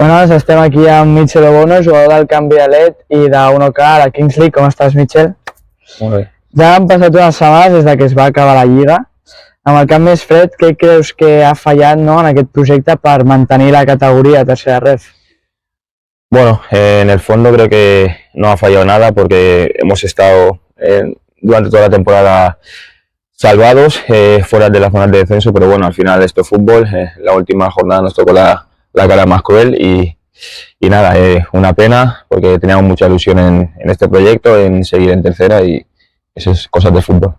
Bueno, estem aquí amb Michel Obono, jugador del Canvialet i d'1K a la Kings League. Com estàs, Michel? Molt bé. Ja han passat unes setmanes des que es va acabar la Lliga. Amb el camp més fred, què creus que ha fallat, no, en aquest projecte per mantenir la categoría de tercera ref? Bueno, en el fondo creo que no ha fallado nada porque hemos estado durante toda la temporada salvados, fuera de las zonas de descenso, pero bueno, al final esto es fútbol. La última jornada nos tocó la cara más cruel y nada, una pena porque teníamos mucha ilusión en este proyecto, en seguir en tercera y eso es cosas de fútbol.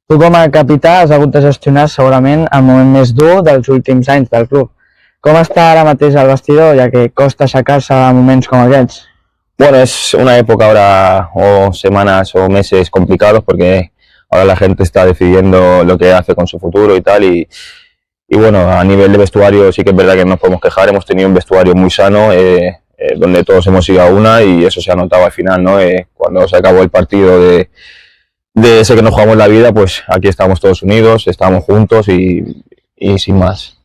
Tu com a capità has hagut de gestionar segurament el moment més dur dels últims anys del club. Com està ara mateix el vestidor, ja que costa aixecar-se a moments com aquests? Bueno, es una época ahora, o semanas o meses complicados porque ahora la gente está decidiendo lo que hace con su futuro y tal y bueno, a nivel de vestuario sí que es verdad que no nos podemos quejar, hemos tenido un vestuario muy sano donde todos hemos ido a una y eso se ha notado al final, ¿no? Cuando se acabó el partido de ese que nos jugamos la vida, pues aquí estamos todos unidos, estamos juntos y sin más.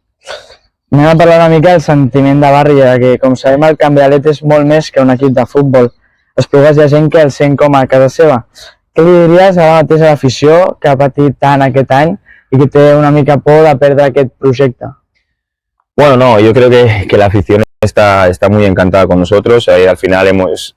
Anem a parlar una mica del sentiment de barri, ja que, com sabem, el Canvialet és molt més que un equip de futbol. A Esplugues hi ha gent que el sent com a casa seva. Què li diries ara mateix a l'afició que ha patit tant aquest any y que té una mica por de perdre aquest projecte? Bueno, no, yo creo que la afición está muy encantada con nosotros. Al final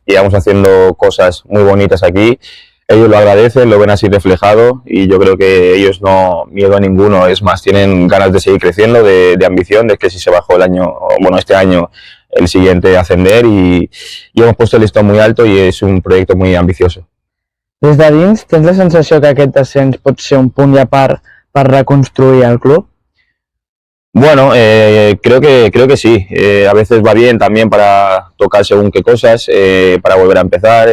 llevamos haciendo cosas muy bonitas aquí. Ellos lo agradecen, lo ven así reflejado y yo creo que ellos no miedo a ninguno, es más, tienen ganas de seguir creciendo, de ambición, de que si se bajó el año, bueno, este año, el siguiente ascender y hemos puesto el listón muy alto y es un proyecto muy ambicioso. Des de dins, tens la sensació que aquest descens pot ser un punt ja per reconstruir el club? Bueno, creo que sí. A veces va bien también para tocar según qué cosas, para volver a empezar,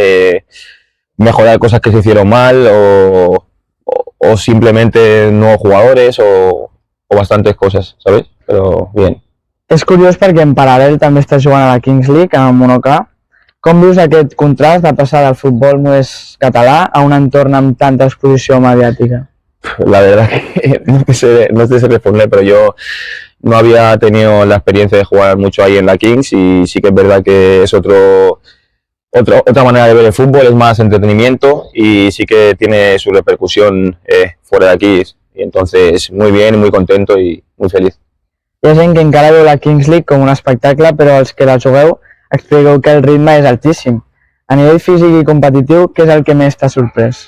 mejorar cosas que se hicieron mal o simplemente nuevos jugadores o bastantes cosas, ¿sabes? Pero bien. És curiós perquè en paral·lel també estàs jugant a la Kings League amb 1K. Com vius aquest contrast de passar del futbol més català a un entorn amb tanta exposició mediàtica? La verdad que no te sé responder, pero yo no había tenido la experiencia de jugar mucho ahí en la Kings y sí que es verdad que es otra manera de ver el fútbol, es más entretenimiento y sí que tiene su repercusión fuera de aquí y entonces muy bien, muy contento y muy feliz. Hi ha gent que encara veu la Kings League com un espectacle, però els que la jugueu expliqueu que el ritme és altíssim. A nivell físic i competitiu, què és el que més t'ha sorprès?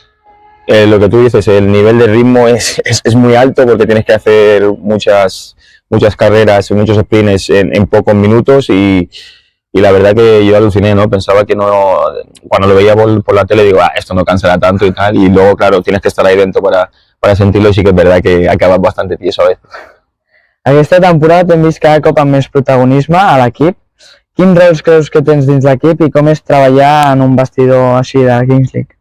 Lo que tú dices, el nivel de ritmo es muy alto porque tienes que hacer muchas carreras, muchos sprints en pocos minutos y la verdad que yo aluciné, ¿no? Pensaba que no, cuando lo veía por la tele digo, esto no cansará tanto y tal, y luego claro, tienes que estar ahí dentro para sentirlo y sí que es verdad que acabas bastante tieso a veces. Aquesta temporada t'hem vist cada cop amb més protagonisme a l'equip. Quins rols creus que tens dins l'equip i com és treballar en un vestidor així de la Kings League?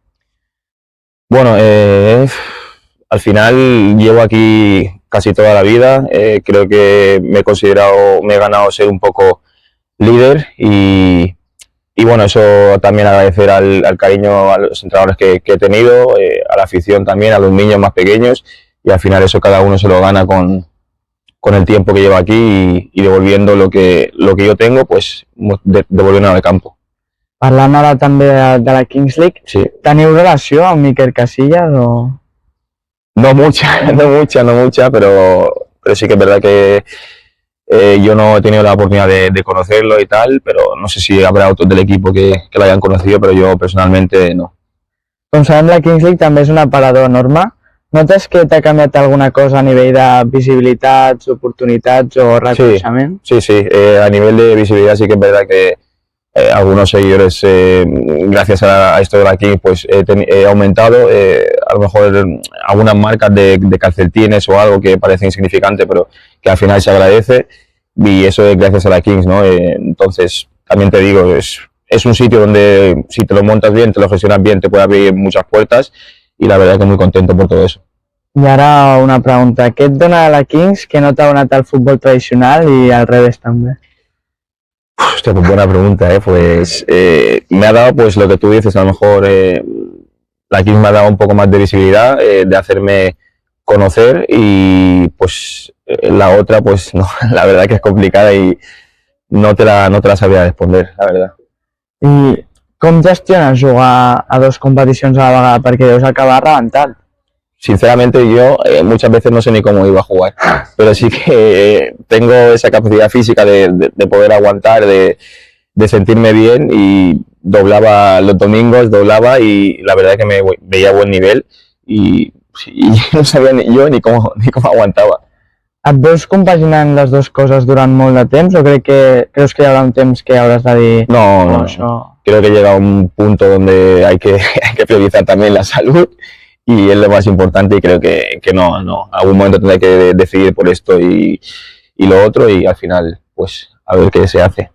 Bueno, al final llevo aquí casi toda la vida, creo que me he ganado ser un poco líder y bueno, eso también agradecer al cariño a los entrenadores que he tenido, a la afición también, a los niños más pequeños y al final eso cada uno se lo gana con el tiempo que lleva aquí y devolviendo lo que yo tengo, pues devolviendo al campo. Parlant ara també de la Kings League, sí. Teniu relació amb Iker Casillas o...? No mucha, pero sí que es verdad que yo no he tenido la oportunidad de conocerlo y tal, pero no sé si habrá otros del equipo que lo hayan conocido, pero yo personalmente no. Com sabem, la Kings League també és un aparador enorme. Notes que t'ha canviat alguna cosa a nivell de visibilitats, oportunitats o reconeixement? Sí, a nivel de visibilidad sí que es verdad que algunos seguidores, gracias a esto de la Kings, pues he aumentado, a lo mejor algunas marcas de calcetines o algo que parece insignificante, pero que al final se agradece y eso es gracias a la Kings, ¿no? Entonces, también te digo, es un sitio donde si te lo montas bien, te lo gestionas bien, te puede abrir muchas puertas y la verdad que muy contento por todo eso. I ara una pregunta, què et dona la Kings que no t'ha donat el futbol tradicional i al revés també? Hostia, pues buena pregunta, pues me ha dado pues lo que tú dices, a lo mejor la Kings me ha dado un poco más de visibilidad, de hacerme conocer y pues la otra pues no, la verdad que es complicada y no te la sabría responder, la verdad. I com gestiones jugar a dos competicions a la vegada? Perquè deus acabar rebentat. Sinceramente yo muchas veces no sé ni cómo iba a jugar, pero sí que tengo esa capacidad física de poder aguantar, de sentirme bien, y doblaba los domingos, doblaba, y la verdad es que me veía buen nivel y no sabía ni cómo aguantaba. Et veus compaginant les dues coses durant molt de temps o creus que hi haurà un temps que hauràs de dir No. Creo que llega un punto donde hay que priorizar también la salud, y es lo más importante, y creo que no, algún momento tendré que decidir por esto y lo otro, y al final pues a ver qué se hace.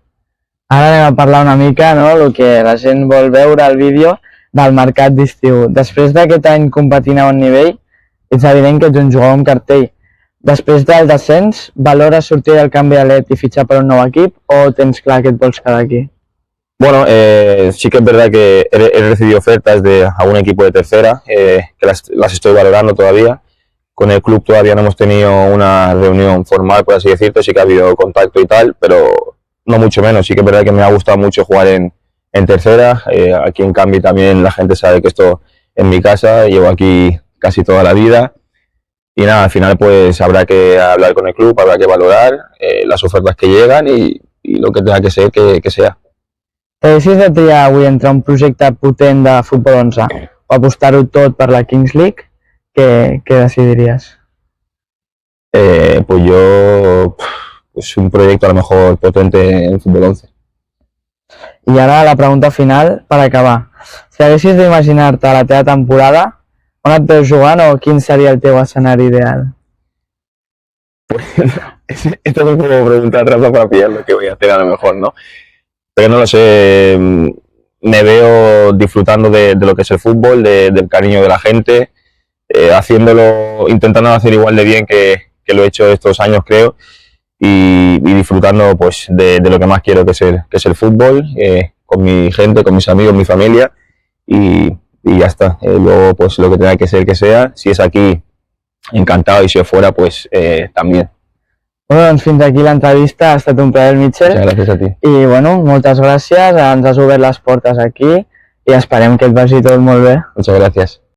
Ara anem a parlar una mica, no?, el que la gent vol veure al vídeo del mercat d'estiu. Després d'aquest any competint a bon nivell, és evident que ets un jugador amb cartell. Després del descens, valores sortir del canvi de led i fitxar per un nou equip o tens clar que et vols quedar aquí? Bueno, sí que es verdad que he recibido ofertas de algún equipo de tercera, que las estoy valorando todavía. Con el club todavía no hemos tenido una reunión formal, por así decirlo, sí que ha habido contacto y tal, pero no mucho menos. Sí que es verdad que me ha gustado mucho jugar en tercera. Aquí en Cambi también la gente sabe que esto es mi casa, llevo aquí casi toda la vida. Y nada, al final pues habrá que hablar con el club, habrá que valorar las ofertas que llegan y lo que tenga que ser, que sea. Si has de triar avui entre un projecte potent de futbol 11 o apostar-ho tot per la Kings League, què decidiries? Pues yo, pues un proyecto a lo mejor potente en fútbol 11. I ara la pregunta final per acabar. Si haguessis d'imaginar-te la teva temporada, on et veus jugant o quin seria el teu escenari ideal? Pues, esto es un poco pregunta trampa para pillar lo que voy a hacer a lo mejor, ¿no? Pero no lo sé, me veo disfrutando de lo que es el fútbol, del cariño de la gente, intentando hacer igual de bien que lo he hecho estos años, creo, y disfrutando pues de lo que más quiero, que es el fútbol, con mi gente, con mis amigos, mi familia, y ya está. Luego pues lo que tenga que ser que sea, si es aquí, encantado, y si es fuera, pues también. Bueno, doncs fins aquí l'entrevista, ha estat un plaer, Mitchell. Muchas gracias a ti. I bueno, moltes gràcies, ens has obert les portes aquí i esperem que et vagi tot molt bé. Muchas gracias.